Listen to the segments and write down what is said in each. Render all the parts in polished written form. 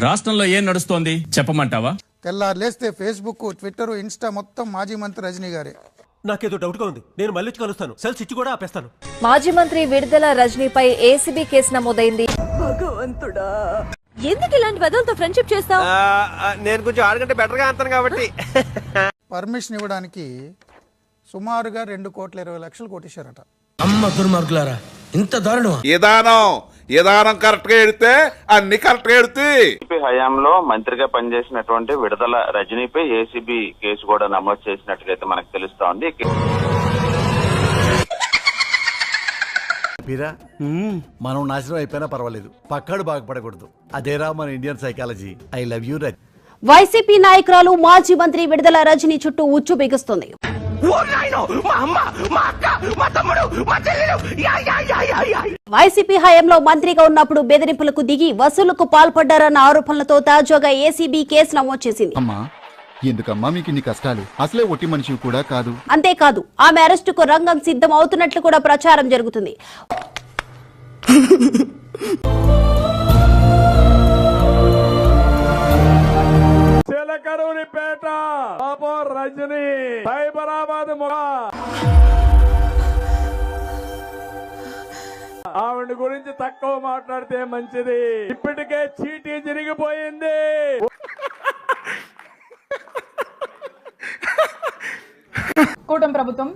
రాష్ట్రంలో ఏం నడుస్తోంది చెప్పమంటావా? తెల్లారు లేస్తే ఫేస్బుక్, ట్విట్టర్, ఇన్స్టా మొత్తం మాజీ మంత్రి రజనీ గారే. నాకేదో డౌట్ గా ఉంది, నేను మళ్ళీ కలుస్తాను. సెల్స్ ఇచ్చి కూడా ఆపేస్తాను. మాజీ మంత్రి విడుదల రజనీపై ఏసీబీ కేసు నమోదైంది. భగవంతుడా, ఎందుకు ఇలాంటి వెదలతో ఫ్రెండ్షిప్ చేస్తావు? నేను కొంచెం 6 గంటల బెటర్ గా అంటాను కాబట్టి. పర్మిషన్ ఇవ్వడానికి సుమారుగా 2,20,00,000 కొట్టేశారట. అమ్మ దుర్మార్గులారా, ఇంత దారుణం! విధానం కరెక్ట్ గా ఎడితే అన్ని కరెక్ట్ గా ఎడుతాయి. హయాంలో మంత్రిగా పనిచేసినటువంటి విడుదల రజనీపై ఏసీబీ కేసు కూడా నమోదు చేసినట్టుగా మనకు తెలుస్తోంది. మనం నాశనం అయిపోయినా పర్వాలేదు, పక్కాడు బాగుపడకూడదు. అదేరా మన Indian psychology. I love you Rajini. YCP నాయకురాలు మాజీ మంత్రి విడుదల రజనీ చుట్టూ ఉచ్చు బిగుస్తుంది. వైసీపీ హయాంలో మంత్రిగా ఉన్నప్పుడు బెదిరింపులకు దిగి వసూలుకు పాల్పడ్డారన్న ఆరోపణలతో తాజాగా ఏసీబీ కేసు నమోదు చేసింది. ఎందుకమ్మా మీకు ఇన్ని కష్టాలు? అసలే ఒట్టి మనిషి కూడా కాదు. అంతేకాదు, ఆమె అరెస్టుకు రంగం సిద్ధం అవుతున్నట్లు కూడా ప్రచారం జరుగుతుంది. రజనీ సైబరాబాద్ ఆవిడ గురించి తక్కువ మాట్లాడితే మంచిది. ఇప్పటికే చీటీ జరిగిపోయింది. కూటమి ప్రభుత్వం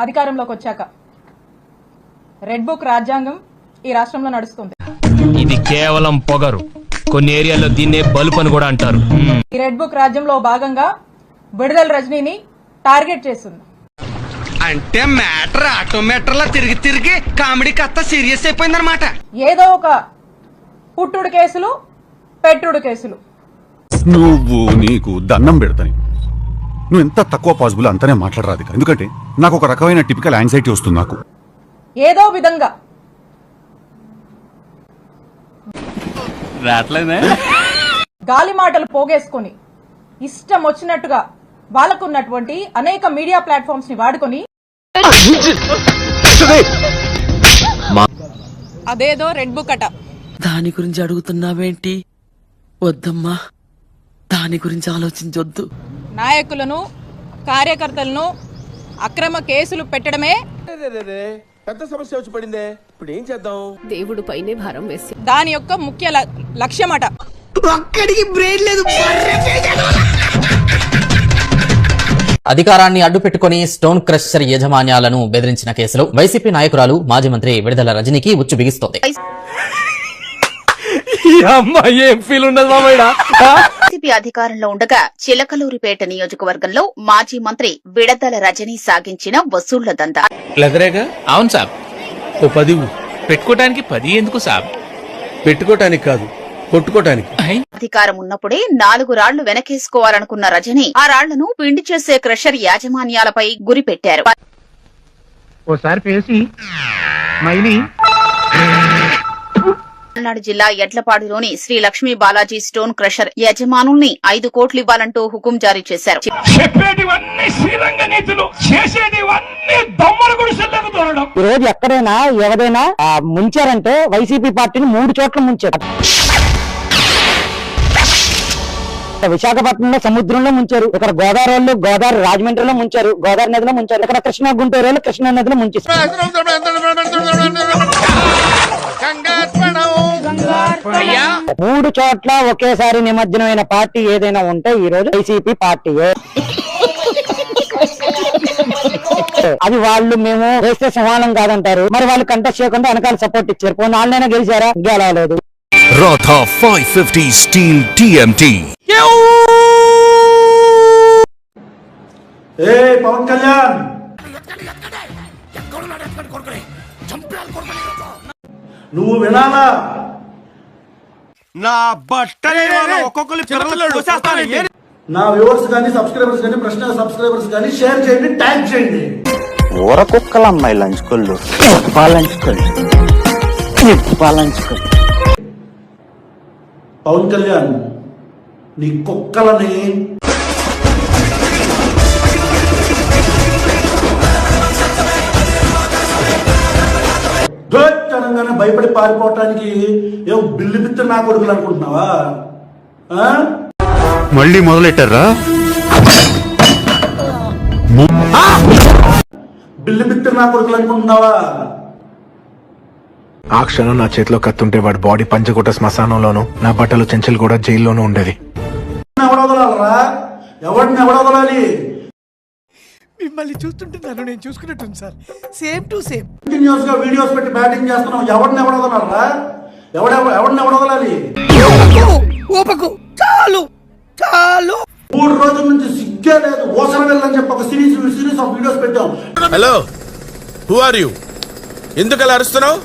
అధికారంలోకి వచ్చాక రెడ్ బుక్ రాజ్యాంగం ఈ రాష్ట్రంలో నడుస్తుంది. ఇది కేవలం పొగరు. కొన్ని ఏరియాల్లో దీన్నే బలుపు అని కూడా అంటారు. ఈ రెడ్ బుక్ రాజ్యంలో భాగంగా విడుదల రజనీని టార్గెట్ చేస్తుంది. అంటే మ్యాటర్ ఆటోమేటర్లా తిరిగి తిరిగి కామెడీ కథ సీరియస్ అయిపోయిందన్నమాట. ఏదో ఒక పుట్టుడు కేసులు, పెట్టుడు కేసులు. నువ్వు నీకు దండం పెడతాని. నువ్వు ఎంత తక్కువ పాసిబుల్ అంతనే మాట్లాడరాదు. ఎందుకంటే నాకు ఒక రకమైన టిపికల్ యాంగ్జైటీ వస్తుంది. నాకు ఏదో విధంగా గాలి మాటలు పోగేసుకొని ఇష్టం వచ్చినట్టుగా వాళ్ళకున్నటువంటి అనేక మీడియా ప్లాట్ఫామ్స్ ని వాడుకొని అదేదో రెడ్ బుక్ అట. దాని గురించి అడుగుతున్నావేంటి? వద్దమ్మా, దాని గురించి ఆలోచించొద్దు. నాయకులను, కార్యకర్తలను అక్రమ కేసులు పెట్టడమే పెద్ద సమస్య వచ్చి పడిందే. ఇప్పుడు ఏం చేద్దాం? దేవుడు పైనే భారం వేసి దాని యొక్క ముఖ్య లక్ష్యమట. ఒక్కడికి బ్రెయిన్ లేదు. అధికారాన్ని అడ్డుపెట్టుకుని స్టోన్ క్రషర్ యాజమాన్యాలను బెదిరించిన కేసులో వైసీపీ నాయకురాలు మాజీ మంత్రి విడుదల రజనీకి ఉచ్చు బిగిస్తోంది. వైసీపీ అధికారంలో ఉండగా చిలకలూరిపేట నియోజకవర్గంలో మాజీ మంత్రి విడుదల రజనీ సాగించిన వసూళ్ల దందా. అవును సాబ్. ఓ 10 పెట్టుకోవడానికి 10 ఎందుకు సాబ్? పెట్టుకోవటానికి కాదు, కొట్టుకోటానికి. అధికారం ఉన్నప్పుడే 4 రాళ్లు వెనకేసుకోవాలనుకున్న రజనీ ఆ రాళ్లను పిండి చేసే క్రషర్ యాజమాన్యాలపై గురిపెట్టారు. పల్నాడు జిల్లా ఎడ్లపాడులోని శ్రీ లక్ష్మీ బాలాజీ స్టోన్ క్రషర్ యజమానుల్ని 5 కోట్లు ఇవ్వాలంటూ హుకుం జారీ చేశారు. ఈ రోజు ఎక్కడైనా ఎవరైనా ముంచారంటే వైసీపీ పార్టీని 3 చోట్ల ముంచారు. విశాఖపట్నంలో సముద్రంలో ముంచారు, ఇక్కడ గోదావరిలో, గోదావరి రాజమండ్రిలో ముంచారు, గోదావరి నదిలో ముంచారు, ఇక్కడ కృష్ణా గుంటూరులో కృష్ణా నదిలో ముంచారు. 3 చోట్ల ఒకేసారి నిమజ్జనమైన పార్టీ ఏదైనా ఉంటే ఈ రోజు వైసీపీ పార్టీయే. అది వాళ్ళు మేము వేస్తే సమానం కాదంటారు. మరి వాళ్ళు కంటెస్ట్ చేయకుండా వెనకాల సపోర్ట్ ఇచ్చారు. పోనీ వాళ్ళైనా గెలిచారా? గెలవలేదు. రాథా 550 స్టీల్ TMT. పవన్ కళ్యాణ్, నువ్వు వినాలా? నా బట్టలే ఒక్కొక్కరు నా వ్యూవర్స్ కానీ సబ్స్క్రైబర్స్ కానీ, ప్రశ్న సబ్స్క్రైబర్స్ కానీ షేర్ చేయండి, ట్యాగ్ చేయండి. ఊరకుక్కల అమ్మాయి లంచుకోళ్ళు పవన్ కళ్యాణ్, నీ కుక్కలని తెలంగాణ భయపడి పారిపోవటానికి ఏం బిల్లు బిత్తి నా కొడుకులు అనుకుంటున్నావా? మళ్ళీ మొదలెట్టారా? బిల్లు బిత్తి నా కొడుకులు అనుకుంటున్నావా? ఆ క్షణం నా చేతిలో కత్తుంటే వాడి బాడీ పంచకోట శ్మశానంలోను, నా బట్టలు చెంచలు కూడా జైల్లోనూ ఉండేది. ఎవడొదలాలరా? ఎవడిని ఎవడొదలాలి? మిమ్మల్ని చూస్తుంటే నన్ను నేను చూసుకున్నట్టుంది sir. Same to same. Continuous గా వీడియోస్ పెట్టి బ్యాటింగ్ చేస్తున్నాం. ఎవడిని ఎవడొదలాలరా? ఎవడిని ఎవడొదలాలి? ఓపకు చాలు చాలు. 3 రోజుల నుంచి సిగ్గే లేదు. ఓసర వెళ్ళని చెప్పి ఒక సిరీస్ ఆఫ్ వీడియోస్ పెట్టాం. Hello, who are you? ఎందుకు అలా అరుస్తున్నావు?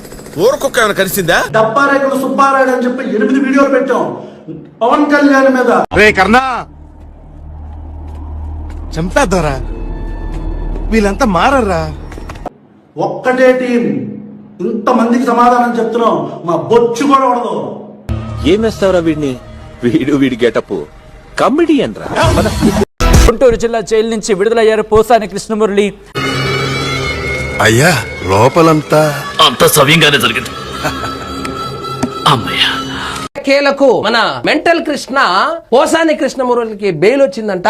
ఊరుకొక్క ఏమైనా కలిసిందా? డబ్బారేకుడు సుబ్బారాయుడు అని చెప్పి 8 వీడియోలు పెట్టాం పవన్ కళ్యాణ్ మీద. రే కర్ణా, చంపేద్దారా, వీళ్ళంతా మారరా. ఒక్కటే టీం, ఇంతమందికి సమాధానం చెప్తున్నాం. మా బొచ్చు కూడా ఉండదు. ఏం వేస్తావురా వీడిని? వీడి గెటప్ కమెడియన్ రా. గుంటూరు జిల్లా జైలు నుంచి విడుదలయ్యారు పోసాని కృష్ణమురళి. అయ్యా, లోపలంతా అంత సవ్యంగానే జరిగింది. అమ్మయ్య. కేలకు మన మెంటల్ కృష్ణ పోసాని కృష్ణమురళికి బెయిల్ వచ్చిందంట.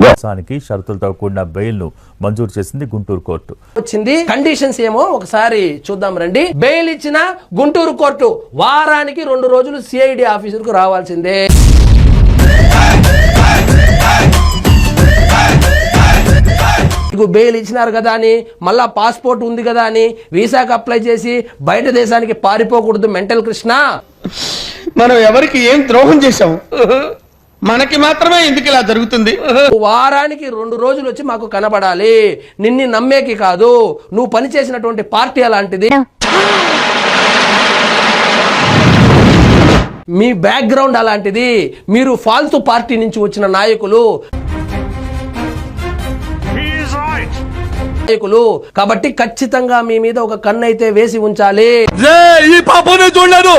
పోసానికి షరతులతో కూడిన బెయిల్ ను మంజూరు చేసింది గుంటూరు కోర్టు. వచ్చింది కండిషన్స్ ఏమో ఒకసారి చూద్దాం రండి. బెయిల్ ఇచ్చిన గుంటూరు కోర్టు వారానికి 2 రోజులు సిఐడి ఆఫీసుకు రావాల్సిందే. బెయిల్ ఇచ్చినారు కదా అని, మళ్ళా పాస్పోర్ట్ ఉంది కదా అని వీసాకి అప్లై చేసి బయట దేశానికి పారిపోకూడదు మెంటల్ కృష్ణ. మనం ఎవరికి ఏం ద్రోహం చేశాం? మనకి మాత్రమే ఎందుకు ఇలా జరుగుతుంది? వారానికి 2 రోజులు వచ్చి మాకు కనబడాలి. నిన్ను నమ్మేకి కాదు, నువ్వు పనిచేసినటువంటి పార్టీ అలాంటిది, మీ బ్యాక్గ్రౌండ్ అలాంటిది, మీరు ఫాల్తు పార్టీ నుంచి వచ్చిన నాయకులు కాబట్టి ఖచ్చితంగా మీ మీద ఒక కన్ను అయితే వేసి ఉంచాలి. ఈ పాపనే చూడలేదు.